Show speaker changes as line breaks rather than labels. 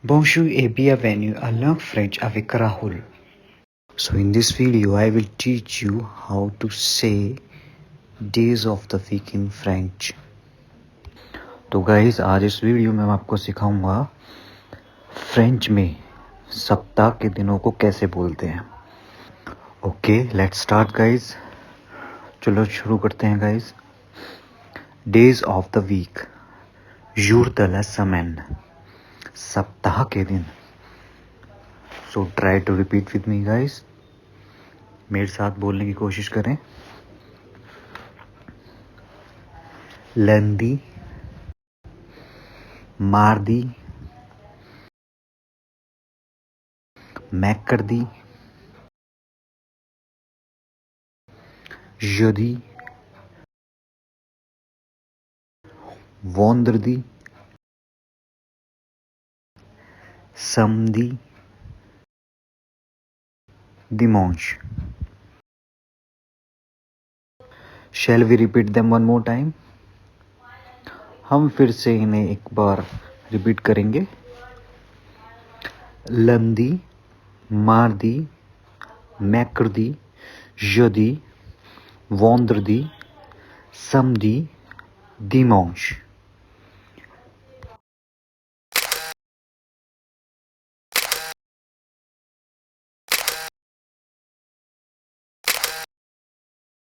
Bonjour et bienvenue à Learn French avec Rahul. So in this video I will teach you how to say days of the week in French. तो guys आज इस video में मैं आपको सिखाऊंगा French में सप्ताह के दिनों को कैसे बोलते हैं. Okay let's start guys. चलो शुरू करते हैं guys. Days of the week, jour de la semaine, सप्ताह के दिन. So try to repeat with me guys. मेरे साथ बोलने की कोशिश करें. lundi, mardi, mercredi, jeudi, vendredi, samedi, dimanche. Shall we repeat them one more time? हम फिर से इन्हें एक बार रिपीट करेंगे. lundi, mardi, mercredi, jeudi, vendredi, samedi, dimanche.